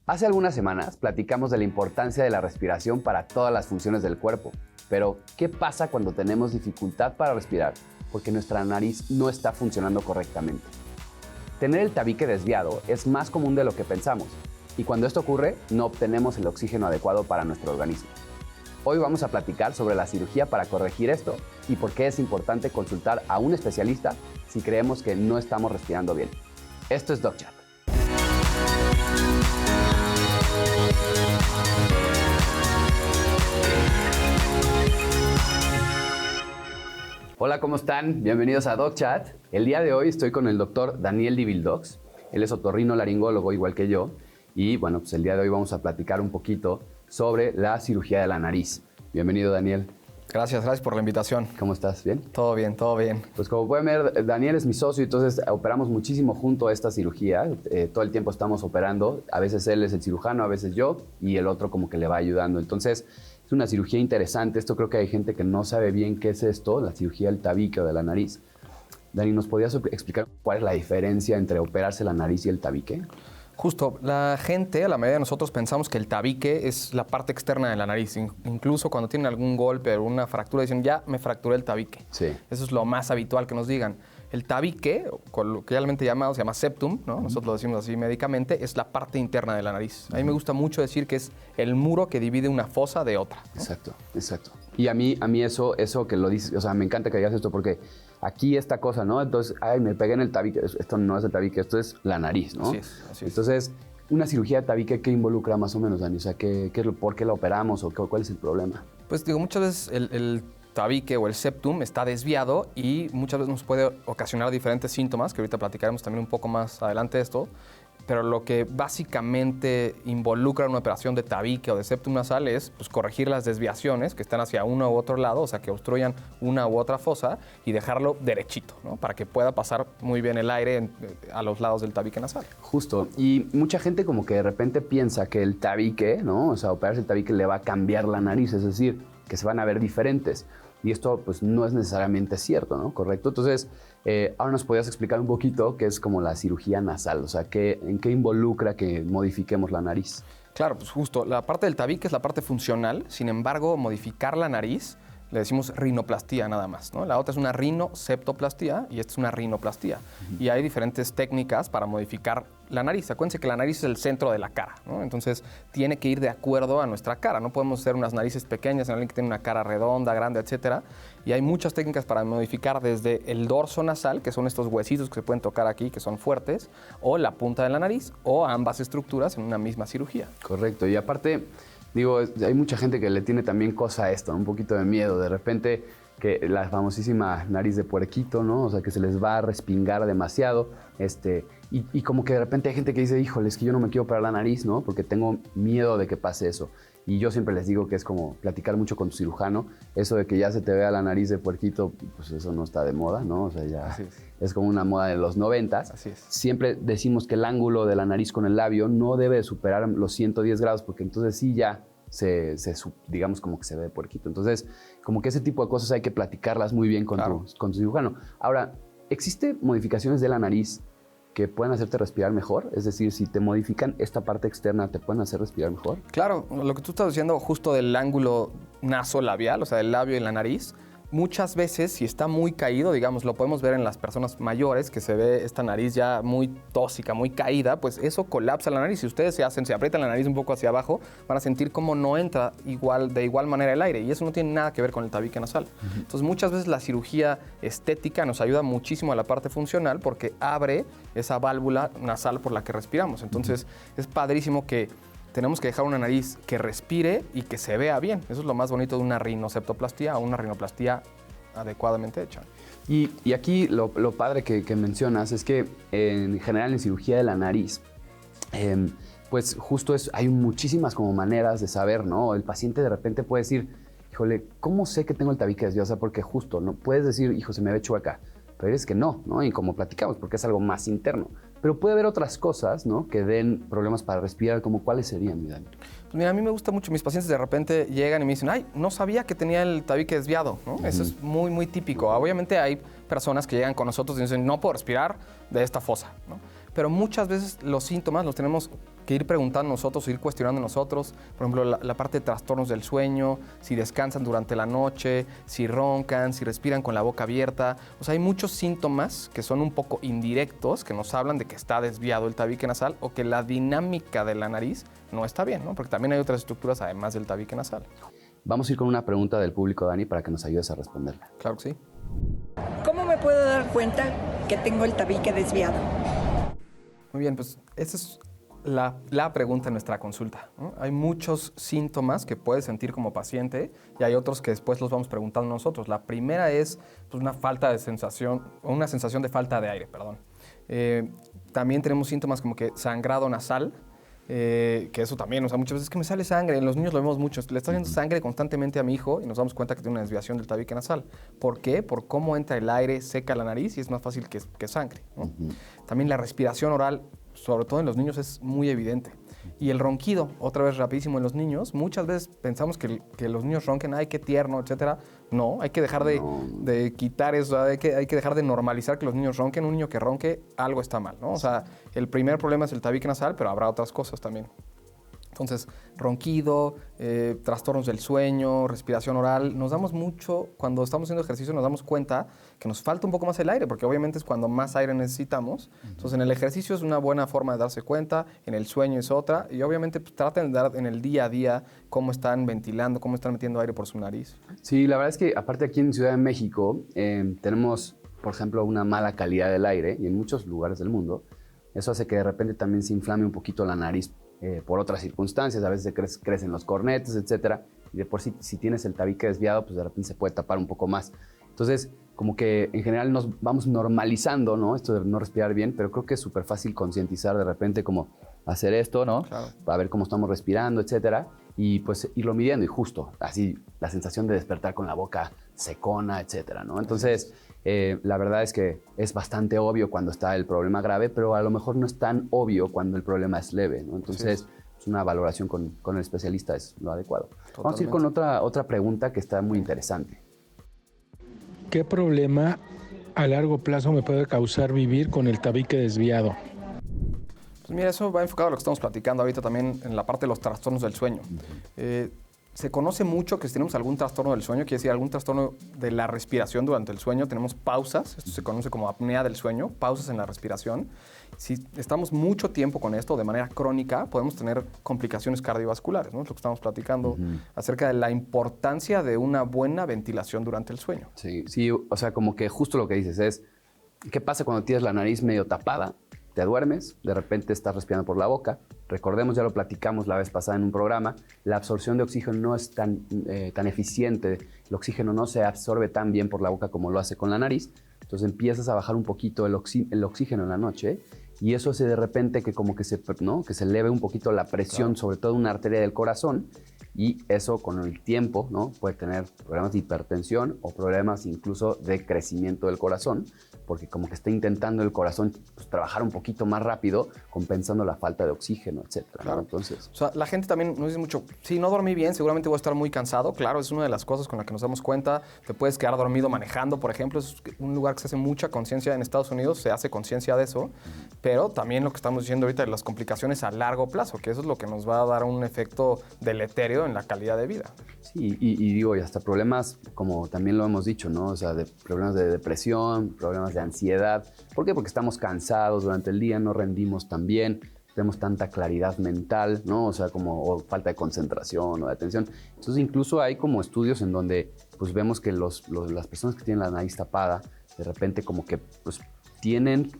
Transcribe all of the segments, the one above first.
Hace algunas semanas platicamos de la importancia de la respiración para todas las funciones del cuerpo. Pero, ¿qué pasa cuando tenemos dificultad para respirar porque nuestra nariz no está funcionando correctamente? Tener el tabique desviado es más común de lo que pensamos, y cuando esto ocurre, no obtenemos el oxígeno adecuado para nuestro organismo. Hoy vamos a platicar sobre la cirugía para corregir esto y por qué es importante consultar a un especialista si creemos que no estamos respirando bien. Esto es DocChat. Hola, ¿cómo están? Bienvenidos a DocChat. El día de hoy estoy con el doctor Daniel Divildocs. Él es otorrinolaringólogo igual que yo. Y bueno, pues el día de hoy vamos a platicar un poquito sobre la cirugía de la nariz. Bienvenido, Daniel. Gracias por la invitación. ¿Cómo estás? ¿Bien? Todo bien. Pues como pueden ver, Daniel es mi socio, entonces operamos muchísimo junto a esta cirugía. Todo el tiempo estamos operando. A veces él es el cirujano, a veces yo, y el otro como que le va ayudando. Entonces, es una cirugía interesante. Esto creo que hay gente que no sabe bien qué es esto, la cirugía del tabique o de la nariz. Dani, ¿nos podrías explicar cuál es la diferencia entre operarse la nariz y el tabique? Justo, la mayoría de nosotros pensamos que el tabique es la parte externa de la nariz. Incluso cuando tienen algún golpe o una fractura, dicen, ya me fracturé el tabique. Sí. Eso es lo más habitual que nos digan. El tabique, coloquialmente llamado, se llama septum, ¿no? Nosotros lo decimos así médicamente, es la parte interna de la nariz. A mí me gusta mucho decir que es el muro que divide una fosa de otra, ¿no? Exacto. Y a mí eso que lo dices, o sea, me encanta que digas esto porque aquí esta cosa, ¿no? Entonces, me pegué en el tabique. Esto no es el tabique, esto es la nariz, ¿no? Así es. Entonces, una cirugía de tabique, ¿qué involucra más o menos, Dani? O sea, ¿por qué la operamos o cuál es el problema? Pues digo, muchas veces el tabique o el septum está desviado y muchas veces nos puede ocasionar diferentes síntomas, que ahorita platicaremos también un poco más adelante de esto, pero lo que básicamente involucra una operación de tabique o de septum nasal es pues, corregir las desviaciones que están hacia uno u otro lado, o sea, que obstruyan una u otra fosa y dejarlo derechito, ¿no? Para que pueda pasar muy bien el aire a los lados del tabique nasal. Justo, y mucha gente como que de repente piensa que el tabique, ¿no? O sea, operarse el tabique le va a cambiar la nariz, es decir, que se van a ver diferentes. Y esto pues no es necesariamente cierto, ¿no? ¿Correcto? Entonces, ahora nos podrías explicar un poquito qué es como la cirugía nasal, o sea, en qué involucra que modifiquemos la nariz. Claro, pues justo, la parte del tabique es la parte funcional, sin embargo, modificar la nariz le decimos rinoplastía nada más, ¿no? La otra es una rinoseptoplastía y esta es una rinoplastía. Y hay diferentes técnicas para modificar la nariz. Acuérdense que la nariz es el centro de la cara, ¿no? Entonces tiene que ir de acuerdo a nuestra cara. No podemos hacer unas narices pequeñas en alguien que tiene una cara redonda, grande, etcétera. Y hay muchas técnicas para modificar desde el dorso nasal, que son estos huesitos que se pueden tocar aquí, que son fuertes, o la punta de la nariz, o ambas estructuras en una misma cirugía. Correcto. Y aparte, digo, hay mucha gente que le tiene también cosa a esto, un poquito de miedo. De repente, que la nariz de puerquito, ¿no? O sea, que se les va a respingar demasiado. Y como que de repente hay gente que dice, híjole, es que yo no me quiero operar la nariz, ¿no? Porque tengo miedo de que pase eso. Y yo siempre les digo que es como platicar mucho con tu cirujano. Eso de que ya se te vea la nariz de puerquito, pues eso no está de moda, ¿no? O sea, ya es como una moda de los 90s. Así es. Siempre decimos que el ángulo de la nariz con el labio no debe superar los 110 grados, porque entonces sí ya digamos como que se ve de puerquito. Entonces, como que ese tipo de cosas hay que platicarlas muy bien con tu cirujano. Ahora, ¿existen modificaciones de la nariz que pueden hacerte respirar mejor? Es decir, si te modifican esta parte externa, ¿te pueden hacer respirar mejor? Claro, lo que tú estás diciendo justo del ángulo nasolabial, o sea, del labio y la nariz, muchas veces, si está muy caído, digamos, lo podemos ver en las personas mayores, que se ve esta nariz ya muy tóxica, muy caída, pues eso colapsa la nariz. Si ustedes se aprietan la nariz un poco hacia abajo, van a sentir cómo no entra de igual manera el aire, y eso no tiene nada que ver con el tabique nasal. Entonces, muchas veces la cirugía estética nos ayuda muchísimo a la parte funcional porque abre esa válvula nasal por la que respiramos. Entonces, es padrísimo que tenemos que dejar una nariz que respire y que se vea bien. Eso es lo más bonito de una rinoseptoplastía o una rinoplastía adecuadamente hecha. Y aquí lo padre que mencionas es que en general en cirugía de la nariz, pues justo hay muchísimas como maneras de saber, ¿no? El paciente de repente puede decir, híjole, ¿cómo sé que tengo el tabique desviado? O sea, porque justo, ¿no? Puedes decir, hijo, se me ve chueca, pero es que no, ¿no? Y como platicamos, porque es algo más interno. Pero puede haber otras cosas, ¿no? Que den problemas para respirar, como ¿cuáles serían, mi Dani? Pues mira, a mí me gusta mucho. Mis pacientes de repente llegan y me dicen, ay, no sabía que tenía el tabique desviado, ¿no? Eso es muy, muy típico. Obviamente hay personas que llegan con nosotros y dicen, no puedo respirar de esta fosa, ¿no? Pero muchas veces los síntomas los tenemos que ir preguntando nosotros, ir cuestionando nosotros. Por ejemplo, la parte de trastornos del sueño, si descansan durante la noche, si roncan, si respiran con la boca abierta. O sea, hay muchos síntomas que son un poco indirectos, que nos hablan de que está desviado el tabique nasal o que la dinámica de la nariz no está bien, ¿no? Porque también hay otras estructuras además del tabique nasal. Vamos a ir con una pregunta del público, Dani, para que nos ayudes a responderla. Claro que sí. ¿Cómo me puedo dar cuenta que tengo el tabique desviado? Muy bien, pues esa es la pregunta en nuestra consulta, ¿no? Hay muchos síntomas que puedes sentir como paciente y hay otros que después los vamos preguntando nosotros. La primera es pues, una sensación de falta de aire, perdón. También tenemos síntomas como que sangrado nasal, que eso también, o sea, muchas veces es que me sale sangre, en los niños lo vemos mucho, le está haciendo sangre constantemente a mi hijo y nos damos cuenta que tiene una desviación del tabique nasal. ¿Por qué? Por cómo entra el aire, seca la nariz y es más fácil que sangre, ¿no? También la respiración oral, sobre todo en los niños, es muy evidente. Y el ronquido, otra vez rapidísimo en los niños, muchas veces pensamos que los niños ronquen, ay, qué tierno, etcétera. No, hay que dejar de quitar eso, hay que dejar de normalizar que los niños ronquen. Un niño que ronque, algo está mal, ¿no? O sea, el primer problema es el tabique nasal, pero habrá otras cosas también. Entonces, ronquido, trastornos del sueño, respiración oral. Nos damos mucho, cuando estamos haciendo ejercicio, nos damos cuenta que nos falta un poco más el aire, porque obviamente es cuando más aire necesitamos. Entonces, en el ejercicio es una buena forma de darse cuenta, en el sueño es otra, y obviamente pues, traten de dar en el día a día cómo están ventilando, cómo están metiendo aire por su nariz. Sí, la verdad es que aparte aquí en Ciudad de México tenemos, por ejemplo, una mala calidad del aire, y en muchos lugares del mundo, eso hace que de repente también se inflame un poquito la nariz por otras circunstancias, a veces crecen los cornetes, etcétera, y de por sí, si tienes el tabique desviado, pues de repente se puede tapar un poco más. Entonces, como que en general nos vamos normalizando, ¿no? Esto de no respirar bien, pero creo que es súper fácil concientizar de repente como hacer esto, ¿no? Claro. Para ver cómo estamos respirando, etcétera, y pues irlo midiendo y justo, así la sensación de despertar con la boca secona, etcétera, ¿no? Entonces, la verdad es que es bastante obvio cuando está el problema grave, pero a lo mejor no es tan obvio cuando el problema es leve, ¿no? Entonces, es una valoración con el especialista es lo adecuado. Totalmente. Vamos a ir con otra pregunta que está muy interesante. ¿Qué problema a largo plazo me puede causar vivir con el tabique desviado? Pues mira, eso va enfocado a lo que estamos platicando ahorita también en la parte de los trastornos del sueño. Se conoce mucho que si tenemos algún trastorno del sueño, quiere decir algún trastorno de la respiración durante el sueño, tenemos pausas, esto se conoce como apnea del sueño, pausas en la respiración. Si estamos mucho tiempo con esto de manera crónica, podemos tener complicaciones cardiovasculares, ¿no? Es lo que estamos platicando acerca de la importancia de una buena ventilación durante el sueño. Sí, o sea, como que justo lo que dices es, ¿qué pasa cuando tienes la nariz medio tapada? Te duermes, de repente estás respirando por la boca. Recordemos, ya lo platicamos la vez pasada en un programa, la absorción de oxígeno no es tan eficiente, el oxígeno no se absorbe tan bien por la boca como lo hace con la nariz, entonces empiezas a bajar un poquito el oxígeno en la noche y eso hace de repente que como que se eleve un poquito la presión, claro, sobre todo una arteria del corazón, y eso con el tiempo, ¿no? Puede tener problemas de hipertensión o problemas incluso de crecimiento del corazón, porque como que está intentando el corazón pues, trabajar un poquito más rápido, compensando la falta de oxígeno, etcétera, claro, ¿no? Entonces, o sea, la gente también nos dice mucho, si no dormí bien, seguramente voy a estar muy cansado. Claro, es una de las cosas con las que nos damos cuenta. Te puedes quedar dormido manejando, por ejemplo. Es un lugar que se hace mucha conciencia en Estados Unidos, se hace conciencia de eso, pero también lo que estamos diciendo ahorita de las complicaciones a largo plazo, que eso es lo que nos va a dar un efecto deletérea en la calidad de vida. Sí, y digo, y hasta problemas, como también lo hemos dicho, ¿no? O sea, de problemas de depresión, problemas de ansiedad. ¿Por qué? Porque estamos cansados durante el día, no rendimos tan bien, tenemos tanta claridad mental, ¿no? O sea, o falta de concentración o de atención. Entonces, incluso hay como estudios en donde pues vemos que las personas que tienen la nariz tapada, de repente como que pues tienen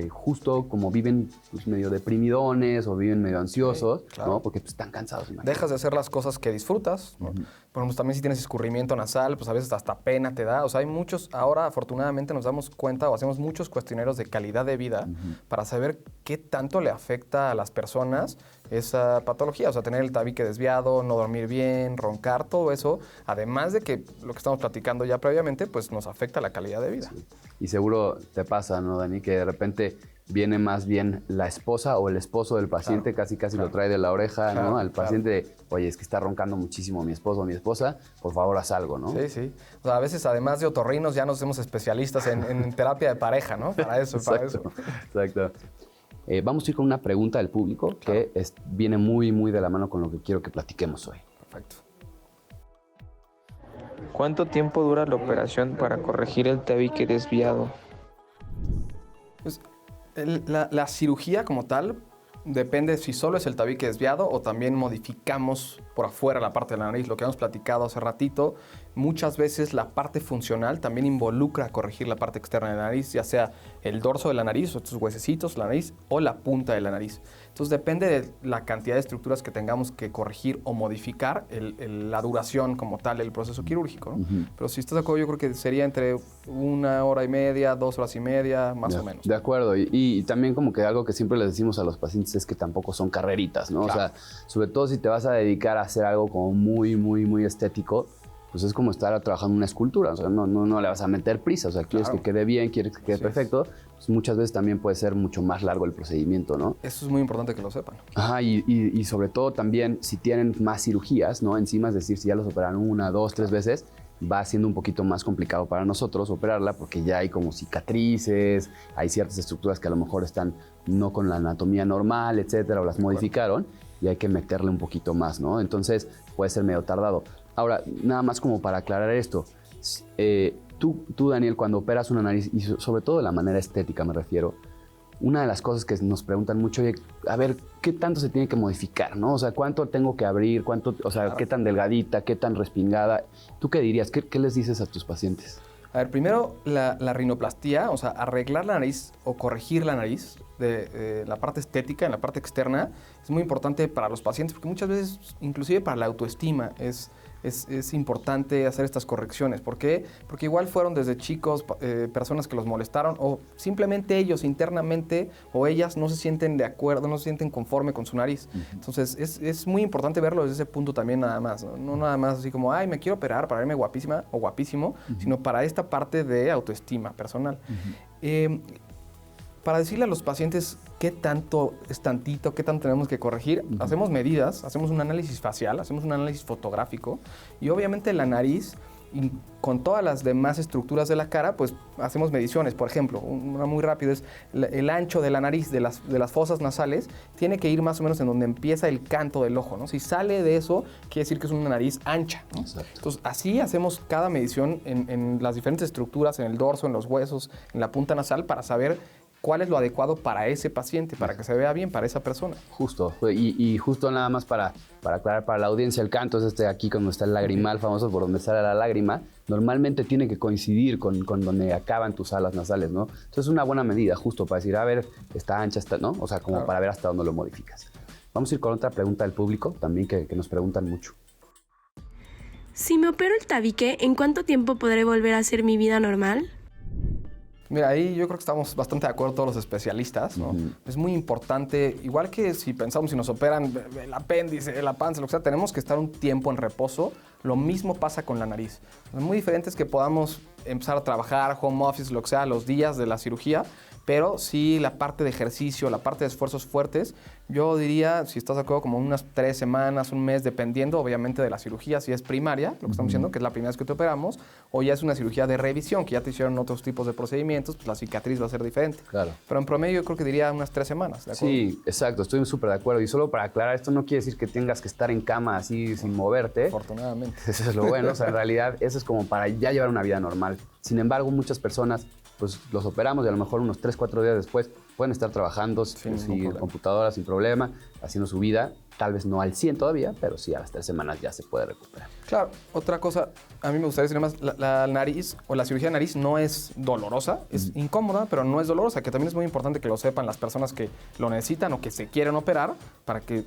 justo como viven pues, medio deprimidones o viven medio ansiosos, sí, claro, ¿no? Porque pues, están cansados. Imagínate. Dejas de hacer las cosas que disfrutas, ¿no? Por ejemplo, también si tienes escurrimiento nasal, pues a veces hasta pena te da. O sea, hay muchos, ahora afortunadamente nos damos cuenta o hacemos muchos cuestionarios de calidad de vida para saber qué tanto le afecta a las personas esa patología. O sea, tener el tabique desviado, no dormir bien, roncar, todo eso. Además de que lo que estamos platicando ya previamente, pues nos afecta la calidad de vida. Sí. Y seguro te pasa, ¿no, Dani? Que de repente viene más bien la esposa o el esposo del paciente, claro, casi lo trae de la oreja, claro, ¿no? Al paciente, claro, oye, es que está roncando muchísimo mi esposo o mi esposa, por favor haz algo, ¿no? Sí. O sea, a veces además de otorrinos ya nos hacemos especialistas en terapia de pareja, ¿no? Para eso, Exacto. Vamos a ir con una pregunta del público que viene muy, muy de la mano con lo que quiero que platiquemos hoy. Perfecto. ¿Cuánto tiempo dura la operación para corregir el tabique desviado? Pues, la cirugía como tal depende si solo es el tabique desviado o también modificamos por afuera la parte de la nariz. Lo que hemos platicado hace ratito, muchas veces la parte funcional también involucra corregir la parte externa de la nariz, ya sea el dorso de la nariz, o estos huesecitos, la nariz, o la punta de la nariz. Entonces depende de la cantidad de estructuras que tengamos que corregir o modificar la duración como tal del proceso quirúrgico, ¿no? Pero si estás de acuerdo, yo creo que sería entre 1 hora y media, 2 horas y media, más o menos. De acuerdo. Y también como que algo que siempre les decimos a los pacientes es que tampoco son carreritas, ¿no? Claro. O sea, sobre todo si te vas a dedicar a hacer algo como muy, muy, muy estético, pues es como estar trabajando en una escultura. O sea, no le vas a meter prisa. O sea, quieres que quede bien, quieres que quede perfecto. Pues muchas veces también puede ser mucho más largo el procedimiento, ¿no? Eso es muy importante que lo sepan. Ajá, y sobre todo también si tienen más cirugías, ¿no? Encima, es decir, si ya los operan 1, 2, 3 veces, va siendo un poquito más complicado para nosotros operarla porque ya hay como cicatrices, hay ciertas estructuras que a lo mejor están no con la anatomía normal, etcétera, o las modificaron y hay que meterle un poquito más, ¿no? Entonces puede ser medio tardado. Ahora, nada más como para aclarar esto, tú, Daniel, cuando operas una nariz, y sobre todo de la manera estética me refiero, una de las cosas que nos preguntan mucho, oye, a ver, ¿qué tanto se tiene que modificar, no? O sea, ¿cuánto tengo que abrir? O sea, ¿qué tan delgadita? ¿Qué tan respingada? ¿Tú qué dirías? ¿Qué les dices a tus pacientes? A ver, primero la rinoplastía, o sea, arreglar la nariz o corregir la nariz de la parte estética en la parte externa es muy importante para los pacientes porque muchas veces, inclusive para la autoestima, es importante hacer estas correcciones. ¿Por qué? Porque igual fueron desde chicos personas que los molestaron o simplemente ellos internamente o ellas no se sienten de acuerdo, no se sienten conforme con su nariz. Entonces es muy importante verlo desde ese punto también nada más. No nada más así como, ay, me quiero operar para verme guapísima o guapísimo, sino para esta parte de autoestima personal. Para decirle a los pacientes qué tanto es tantito, qué tanto tenemos que corregir, hacemos medidas, hacemos un análisis facial, hacemos un análisis fotográfico y obviamente la nariz, y con todas las demás estructuras de la cara, pues hacemos mediciones. Por ejemplo, una muy rápida es el ancho de la nariz, de las fosas nasales, tiene que ir más o menos en donde empieza el canto del ojo, ¿no? Si sale de eso, quiere decir que es una nariz ancha, ¿no? Exacto. Entonces, así hacemos cada medición en las diferentes estructuras, en el dorso, en los huesos, en la punta nasal, para saber cuál es lo adecuado para ese paciente, para que se vea bien para esa persona. Justo, y justo nada más para aclarar para la audiencia, el canto es aquí cuando está el lagrimal famoso, por donde sale la lágrima, normalmente tiene que coincidir con donde acaban tus alas nasales, ¿no? Entonces es una buena medida justo para decir, a ver, está ancha, ¿no? O sea, como para ver hasta dónde lo modificas. Vamos a ir con otra pregunta del público también que nos preguntan mucho. Si me opero el tabique, ¿en cuánto tiempo podré volver a hacer mi vida normal? Mira, ahí yo creo que estamos bastante de acuerdo todos los especialistas, ¿no? Es muy importante, igual que si pensamos si nos operan el apéndice, la panza, lo que sea, tenemos que estar un tiempo en reposo. Lo mismo pasa con la nariz. Es muy diferente es que podamos empezar a trabajar, home office, lo que sea, los días de la cirugía, pero sí la parte de ejercicio, la parte de esfuerzos fuertes, yo diría, si estás de acuerdo, como unas 3 semanas, un mes, dependiendo obviamente de la cirugía, si es primaria, lo que estamos diciendo, que es la primera vez que te operamos, o ya es una cirugía de revisión, que ya te hicieron otros tipos de procedimientos, pues la cicatriz va a ser diferente. Claro. Pero en promedio yo creo que diría unas 3 semanas, ¿de acuerdo? Sí, exacto, estoy súper de acuerdo. Y solo para aclarar, esto no quiere decir que tengas que estar en cama así sin moverte. Afortunadamente. Eso es lo bueno, o sea, en realidad eso es como para ya llevar una vida normal. Sin embargo, muchas personas pues los operamos y a lo mejor unos 3, 4 días después pueden estar trabajando sin computadora, sin problema, haciendo su vida. Tal vez no al 100 todavía, pero sí a las 3 semanas ya se puede recuperar. Claro, otra cosa, a mí me gustaría decir más, la nariz o la cirugía de nariz no es dolorosa, es incómoda, pero no es dolorosa, que también es muy importante que lo sepan las personas que lo necesitan o que se quieren operar para que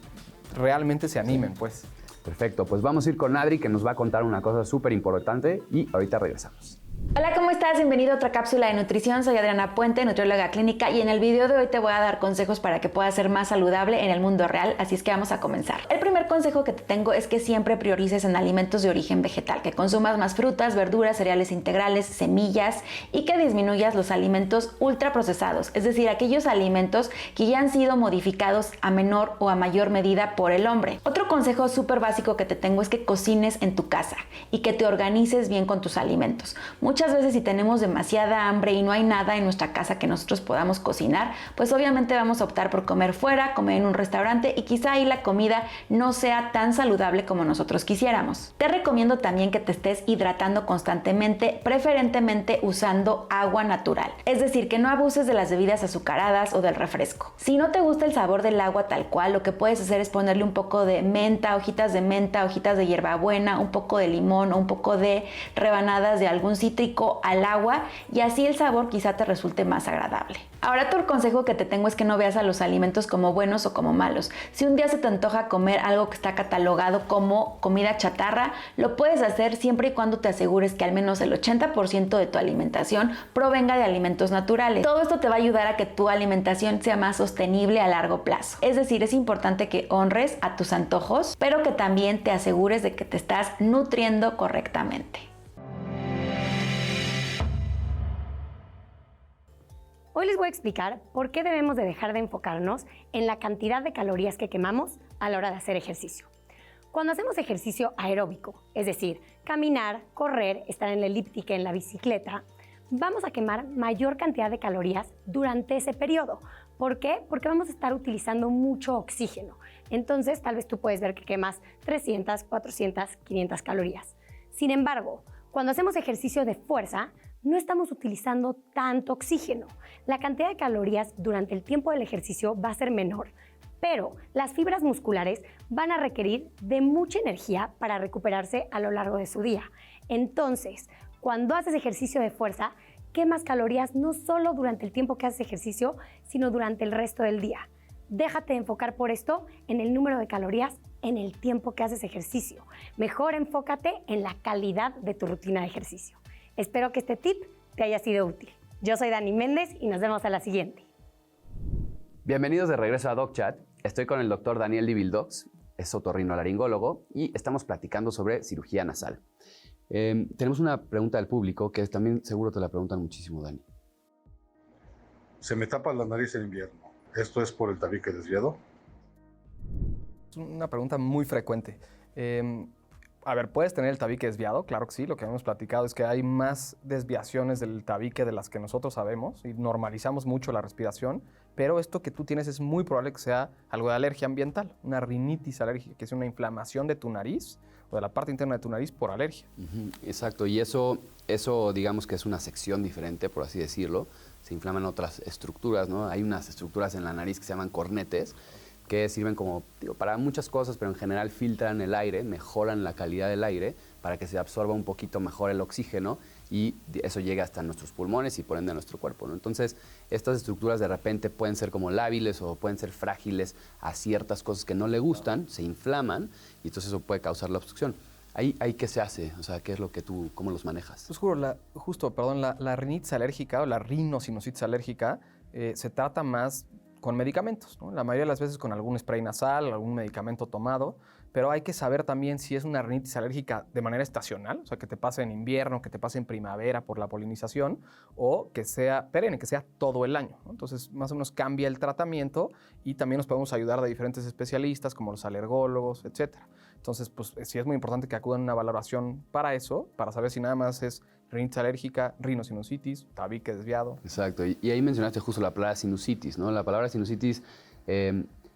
realmente se animen, pues. Perfecto, pues vamos a ir con Adri, que nos va a contar una cosa súper importante y ahorita regresamos. Hola, ¿cómo estás? Bienvenido a otra cápsula de nutrición. Soy Adriana Puente, nutrióloga clínica, y en el video de hoy te voy a dar consejos para que puedas ser más saludable en el mundo real, así es que vamos a comenzar. El primer consejo que te tengo es que siempre priorices en alimentos de origen vegetal, que consumas más frutas, verduras, cereales integrales, semillas y que disminuyas los alimentos ultraprocesados, es decir, aquellos alimentos que ya han sido modificados a menor o a mayor medida por el hombre. Otro consejo súper básico que te tengo es que cocines en tu casa y que te organices bien con tus alimentos. Muchas Muchas veces si tenemos demasiada hambre y no hay nada en nuestra casa que nosotros podamos cocinar, pues obviamente vamos a optar por comer fuera, comer en un restaurante y quizá ahí la comida no sea tan saludable como nosotros quisiéramos. Te recomiendo también que te estés hidratando constantemente, preferentemente usando agua natural. Es decir, que no abuses de las bebidas azucaradas o del refresco. Si no te gusta el sabor del agua tal cual, lo que puedes hacer es ponerle un poco de menta, hojitas de hierbabuena, un poco de limón o un poco de rebanadas de algún cítrico al agua y así el sabor quizá te resulte más agradable. Ahora otro consejo que te tengo es que no veas a los alimentos como buenos o como malos. Si un día se te antoja comer algo que está catalogado como comida chatarra, lo puedes hacer siempre y cuando te asegures que al menos el 80% de tu alimentación provenga de alimentos naturales. Todo esto te va a ayudar a que tu alimentación sea más sostenible a largo plazo. Es decir, es importante que honres a tus antojos, pero que también te asegures de que te estás nutriendo correctamente. Hoy les voy a explicar por qué debemos de dejar de enfocarnos en la cantidad de calorías que quemamos a la hora de hacer ejercicio. Cuando hacemos ejercicio aeróbico, es decir, caminar, correr, estar en la elíptica, en la bicicleta, vamos a quemar mayor cantidad de calorías durante ese periodo. ¿Por qué? Porque vamos a estar utilizando mucho oxígeno. Entonces, tal vez tú puedes ver que quemas 300, 400, 500 calorías. Sin embargo, cuando hacemos ejercicio de fuerza, no estamos utilizando tanto oxígeno. La cantidad de calorías durante el tiempo del ejercicio va a ser menor, pero las fibras musculares van a requerir de mucha energía para recuperarse a lo largo de su día. Entonces, cuando haces ejercicio de fuerza, quemas calorías no solo durante el tiempo que haces ejercicio, sino durante el resto del día. Déjate de enfocar por esto en el número de calorías en el tiempo que haces ejercicio. Mejor enfócate en la calidad de tu rutina de ejercicio. Espero que este tip te haya sido útil. Yo soy Dani Méndez y nos vemos a la siguiente. Bienvenidos de regreso a DocChat. Estoy con el doctor Daniel Divildox, es otorrinolaringólogo y estamos platicando sobre cirugía nasal. Tenemos una pregunta del público que también seguro te la preguntan muchísimo, Dani. Se me tapa la nariz en invierno. ¿Esto es por el tabique desviado? Es una pregunta muy frecuente. A ver, ¿puedes tener el tabique desviado? Claro que sí. Lo que hemos platicado es que hay más desviaciones del tabique de las que nosotros sabemos y normalizamos mucho la respiración, pero esto que tú tienes es muy probable que sea algo de alergia ambiental, una rinitis alérgica, que es una inflamación de tu nariz o de la parte interna de tu nariz por alergia. Exacto, y eso digamos que es una sección diferente, por así decirlo. Se inflaman otras estructuras, ¿no? Hay unas estructuras en la nariz que se llaman cornetes, que sirven como, para muchas cosas, pero en general filtran el aire, mejoran la calidad del aire para que se absorba un poquito mejor el oxígeno y eso llega hasta nuestros pulmones y por ende a nuestro cuerpo, ¿no? Entonces, estas estructuras de repente pueden ser como lábiles o pueden ser frágiles a ciertas cosas que no le gustan, se inflaman y entonces eso puede causar la obstrucción. ¿Ahí qué se hace? O sea, ¿qué es lo que cómo los manejas? Pues la rinitis alérgica o la rinosinusitis alérgica se trata más con medicamentos, ¿no? La mayoría de las veces con algún spray nasal, algún medicamento tomado, pero hay que saber también si es una rinitis alérgica de manera estacional, o sea, que te pase en invierno, que te pase en primavera por la polinización, o que sea perenne, que sea todo el año, ¿no? Entonces, más o menos cambia el tratamiento y también nos podemos ayudar de diferentes especialistas como los alergólogos, etcétera. Entonces, pues sí es muy importante que acudan a una valoración para eso, para saber si nada más es rinitis alérgica, rinosinusitis, tabique desviado. Exacto, y ahí mencionaste justo la palabra sinusitis, ¿no? La palabra sinusitis,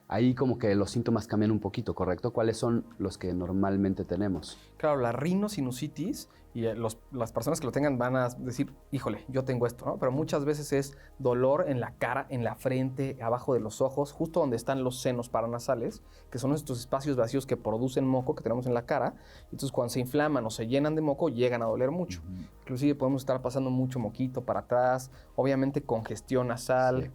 ahí como que los síntomas cambian un poquito, ¿correcto? ¿Cuáles son los que normalmente tenemos? Claro, la rinosinusitis, y las personas que lo tengan van a decir, híjole, yo tengo esto, ¿no? Pero muchas veces es dolor en la cara, en la frente, abajo de los ojos, justo donde están los senos paranasales, que son estos espacios vacíos que producen moco que tenemos en la cara. Entonces, cuando se inflaman o se llenan de moco, llegan a doler mucho. Inclusive podemos estar pasando mucho moquito para atrás, obviamente congestión nasal. Sí.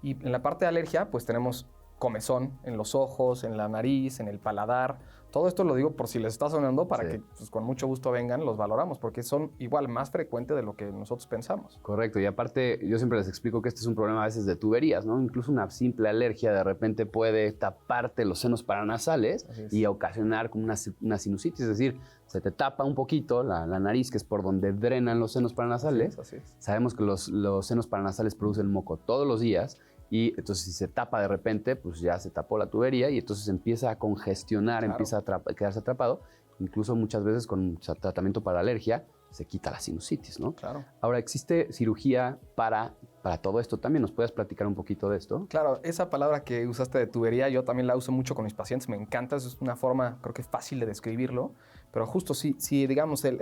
Y en la parte de alergia, pues tenemos comezón en los ojos, en la nariz, en el paladar. Todo esto lo digo por si les está sonando para que pues, con mucho gusto vengan, los valoramos, porque son igual más frecuentes de lo que nosotros pensamos. Correcto, y aparte yo siempre les explico que este es un problema a veces de tuberías, ¿no? Incluso una simple alergia de repente puede taparte los senos paranasales y ocasionar como una sinusitis, es decir, se te tapa un poquito la nariz, que es por donde drenan los senos paranasales. Así es. Sabemos que los senos paranasales producen moco todos los días, y entonces si se tapa de repente, pues ya se tapó la tubería y entonces empieza a congestionar, empieza a quedarse atrapado, incluso muchas veces con tratamiento para alergia se quita la sinusitis, ¿no? Claro. Ahora, ¿existe cirugía para todo esto también? ¿Nos puedes platicar un poquito de esto? Claro, esa palabra que usaste de tubería, yo también la uso mucho con mis pacientes, me encanta, es una forma, creo que fácil de describirlo, pero justo si digamos, el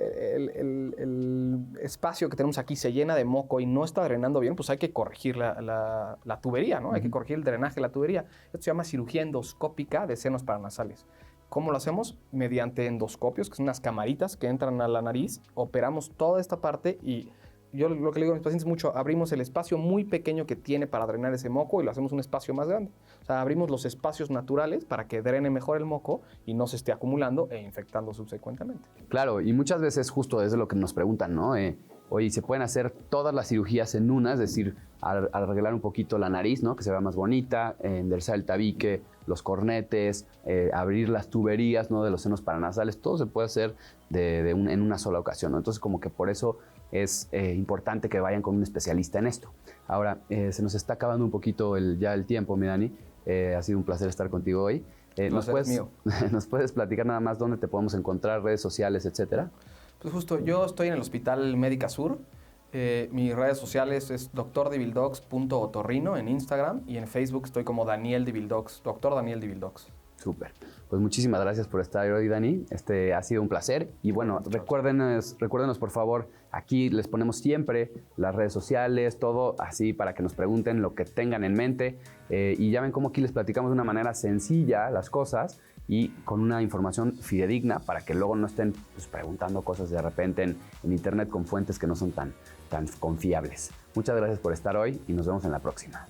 espacio que tenemos aquí se llena de moco y no está drenando bien, pues hay que corregir la tubería, ¿no? Hay que corregir el drenaje de la tubería. Esto se llama cirugía endoscópica de senos paranasales. ¿Cómo lo hacemos? Mediante endoscopios, que son unas camaritas que entran a la nariz, operamos toda esta parte y yo lo que le digo a mis pacientes mucho, abrimos el espacio muy pequeño que tiene para drenar ese moco y lo hacemos un espacio más grande. O sea, abrimos los espacios naturales para que drene mejor el moco y no se esté acumulando e infectando subsecuentemente. Claro, y muchas veces justo es de lo que nos preguntan, ¿no? Oye, ¿se pueden hacer todas las cirugías en una? Es decir, arreglar un poquito la nariz, ¿no? Que se vea más bonita, enderezar el tabique, los cornetes, abrir las tuberías, ¿no? De los senos paranasales, todo se puede hacer en una sola ocasión, ¿no? Entonces, como que por eso es importante que vayan con un especialista en esto. Ahora, se nos está acabando un poquito ya el tiempo, mi Dani. Ha sido un placer estar contigo hoy. ¿Nos puedes platicar nada más dónde te podemos encontrar, redes sociales, etcétera? Pues justo, yo estoy en el Hospital Médica Sur. Mis redes sociales es drdivildocs.otorrino en Instagram y en Facebook estoy como Daniel Divildocs, Dr. Daniel Divildocs. Súper. Pues muchísimas gracias por estar hoy, Dani. Ha sido un placer. Y bueno, recuérdenos por favor, aquí les ponemos siempre las redes sociales, todo así para que nos pregunten lo que tengan en mente. Y ya ven cómo aquí les platicamos de una manera sencilla las cosas y con una información fidedigna para que luego no estén preguntando cosas de repente en internet con fuentes que no son tan confiables. Muchas gracias por estar hoy y nos vemos en la próxima.